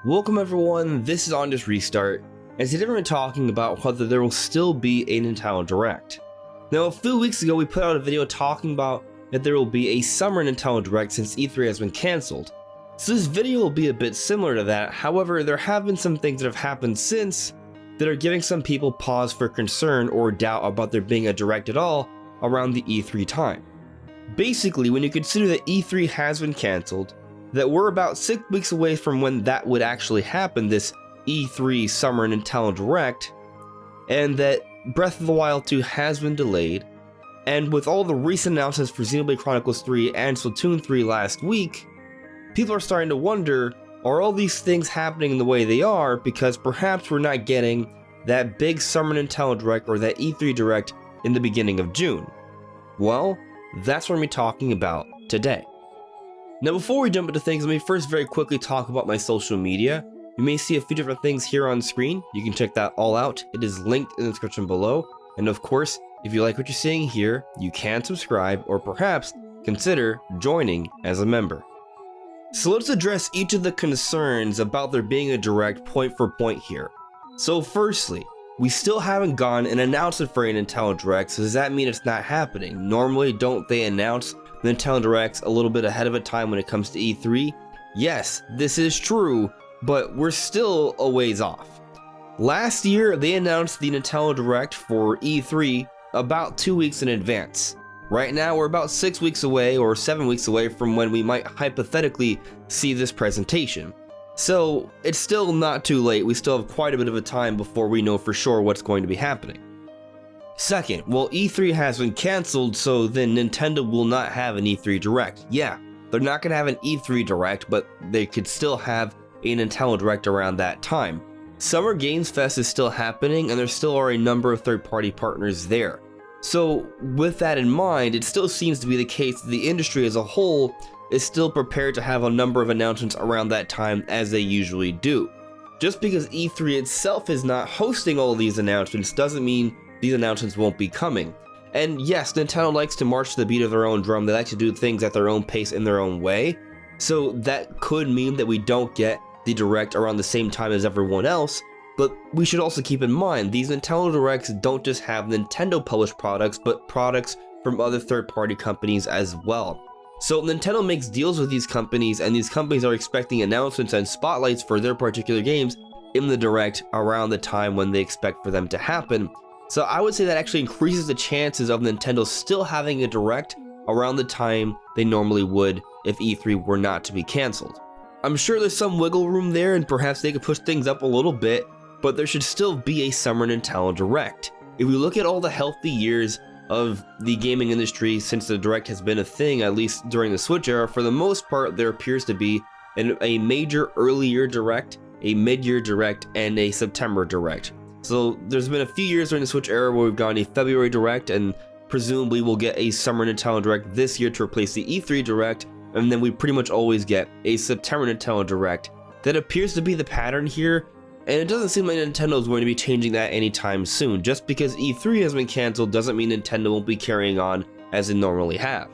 Welcome everyone, this is On Just Restart, and today we're talking about whether there will still be a Nintendo Direct. Now, a few weeks ago we put out a video talking about that there will be a summer Nintendo Direct since E3 has been cancelled. So this video will be a bit similar to that, however there have been some things that have happened since that are giving some people pause for concern or doubt about there being a Direct at all around the E3 time. Basically, when you consider that E3 has been cancelled, that we're about 6 weeks away from when that would actually happen, this E3 Summer Nintendo Direct, and that Breath of the Wild 2 has been delayed, and with all the recent announcements for Xenoblade Chronicles 3 and Splatoon 3 last week, people are starting to wonder, are all these things happening the way they are because perhaps we're not getting that big Summer Nintendo Direct or that E3 Direct in the beginning of June? Well, that's what we're going to be talking about today. Now before we jump into things, let me first very quickly talk about my social media. You may see a few different things here on screen. You can check that all out. It is linked in the description below. And of course, if you like what you're seeing here, you can subscribe or perhaps consider joining as a member. So let's address each of the concerns about there being a Direct point for point here. So firstly, we still haven't gotten an announcement for a Nintendo Direct, so does that mean it's not happening? Normally, don't they announce Nintendo Directs a little bit ahead of a time when it comes to E3? Yes, this is true, but we're still a ways off. Last year, they announced the Nintendo Direct for E3 about 2 weeks in advance. Right now, we're about 6 weeks away or 7 weeks away from when we might hypothetically see this presentation. So, it's still not too late. We still have quite a bit of a time before we know for sure what's going to be happening. Second, well, E3 has been cancelled, so then Nintendo will not have an E3 Direct. Yeah, they're not going to have an E3 Direct, but they could still have a Nintendo Direct around that time. Summer Games Fest is still happening, and there still are a number of third-party partners there. So, with that in mind, it still seems to be the case that the industry as a whole is still prepared to have a number of announcements around that time as they usually do. Just because E3 itself is not hosting all of these announcements doesn't mean these announcements won't be coming. And yes, Nintendo likes to march to the beat of their own drum. They like to do things at their own pace in their own way. So that could mean that we don't get the Direct around the same time as everyone else. But we should also keep in mind, these Nintendo Directs don't just have Nintendo published products, but products from other third-party companies as well. So Nintendo makes deals with these companies, and these companies are expecting announcements and spotlights for their particular games in the Direct around the time when they expect for them to happen. So I would say that actually increases the chances of Nintendo still having a Direct around the time they normally would if E3 were not to be cancelled. I'm sure there's some wiggle room there and perhaps they could push things up a little bit, but there should still be a Summer Nintendo Direct. If we look at all the healthy years of the gaming industry since the Direct has been a thing, at least during the Switch era, for the most part there appears to be a major early year Direct, a mid-year Direct, and a September Direct. So there's been a few years during the Switch era where we've gotten a February Direct, and presumably we'll get a Summer Nintendo Direct this year to replace the E3 Direct, and then we pretty much always get a September Nintendo Direct. That appears to be the pattern here, and it doesn't seem like Nintendo is going to be changing that anytime soon. Just because E3 has been cancelled doesn't mean Nintendo won't be carrying on as they normally have.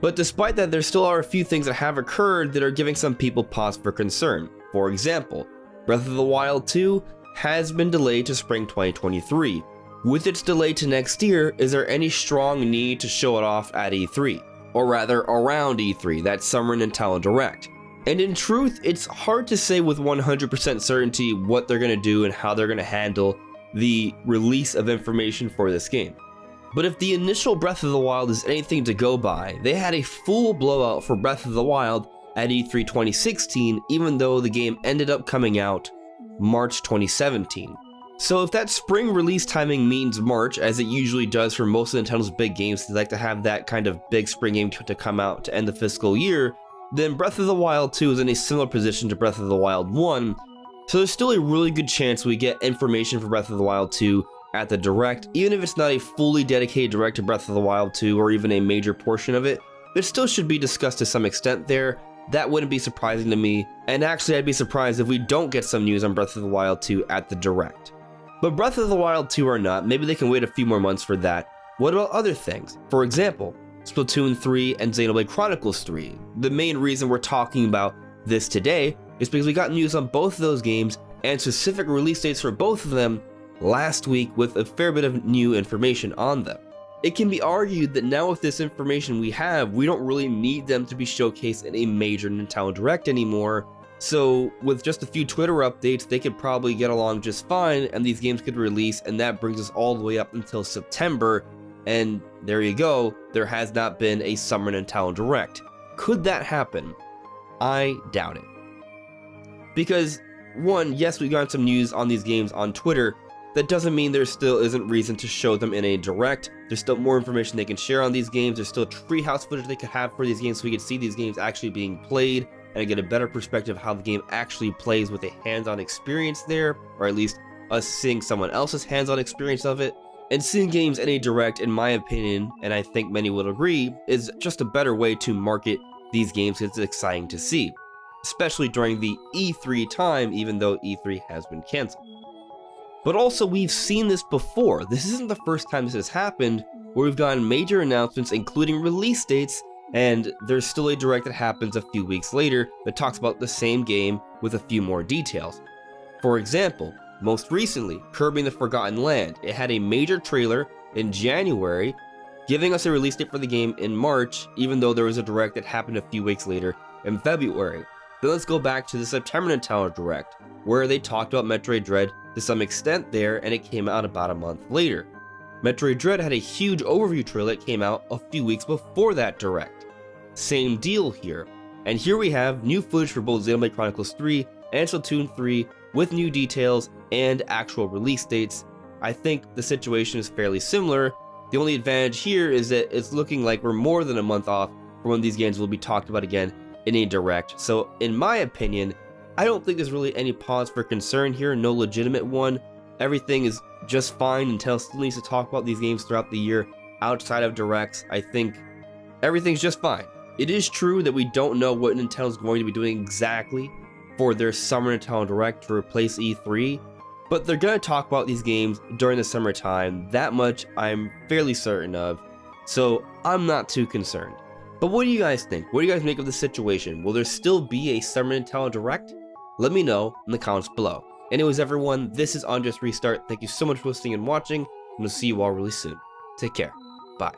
But despite that, there still are a few things that have occurred that are giving some people pause for concern. For example, Breath of the Wild 2 has been delayed to spring 2023. With its delay to next year, is there any strong need to show it off at E3? Or rather, around E3, that Summer Nintendo Direct? And in truth, it's hard to say with 100% certainty what they're going to do and how they're going to handle the release of information for this game. But if the initial Breath of the Wild is anything to go by, they had a full blowout for Breath of the Wild at E3 2016, even though the game ended up coming out March 2017. So if that spring release timing means March, as it usually does for most of Nintendo's big games, they like to have that kind of big spring game to come out to end the fiscal year, then Breath of the Wild 2 is in a similar position to Breath of the Wild 1, so there's still a really good chance we get information for Breath of the Wild 2 at the Direct. Even if it's not a fully dedicated Direct to Breath of the Wild 2 or even a major portion of it, it still should be discussed to some extent there. That wouldn't be surprising to me, and actually I'd be surprised if we don't get some news on Breath of the Wild 2 at the Direct. But Breath of the Wild 2 or not, maybe they can wait a few more months for that. What about other things? For example, Splatoon 3 and Xenoblade Chronicles 3. The main reason we're talking about this today is because we got news on both of those games and specific release dates for both of them last week with a fair bit of new information on them. It can be argued that now with this information we have, we don't really need them to be showcased in a major Nintendo Direct anymore. So with just a few Twitter updates, they could probably get along just fine and these games could release, and that brings us all the way up until September. And there you go, there has not been a Summer Nintendo Direct. Could that happen? I doubt it. Because, one, yes, we got some news on these games on Twitter. That doesn't mean there still isn't reason to show them in a Direct. There's still more information they can share on these games. There's still treehouse footage they could have for these games so we could see these games actually being played and get a better perspective of how the game actually plays with a hands-on experience there, or at least us seeing someone else's hands-on experience of it. And seeing games in a Direct, in my opinion, and I think many would agree, is just a better way to market these games because it's exciting to see, especially during the E3 time, even though E3 has been cancelled. But also, we've seen this before. This isn't the first time this has happened, where we've gotten major announcements, including release dates, and there's still a Direct that happens a few weeks later that talks about the same game with a few more details. For example, most recently, Kirby and the Forgotten Land. It had a major trailer in January, giving us a release date for the game in March, even though there was a Direct that happened a few weeks later in February. Then let's go back to the September Nintendo Direct, where they talked about Metroid Dread to some extent there, and it came out about a month later. Metroid Dread had a huge overview trailer that came out a few weeks before that Direct. Same deal here. And here we have new footage for both Xenoblade Chronicles 3 and Splatoon 3 with new details and actual release dates. I think the situation is fairly similar. The only advantage here is that it's looking like we're more than a month off from when these games will be talked about again in a Direct. So in my opinion, I don't think there's really any pause for concern here, no legitimate one. Everything is just fine. Nintendo still needs to talk about these games throughout the year outside of Directs. I think everything's just fine. It is true that we don't know what Nintendo's going to be doing exactly for their Summer Nintendo Direct to replace E3, but they're going to talk about these games during the summertime. That much I'm fairly certain of, so I'm not too concerned. But what do you guys think? What do you guys make of the situation? Will there still be a Summer Nintendo Direct? Let me know in the comments below. Anyways, everyone, this is On Just Restart. Thank you so much for listening and watching, and we'll see you all really soon. Take care. Bye.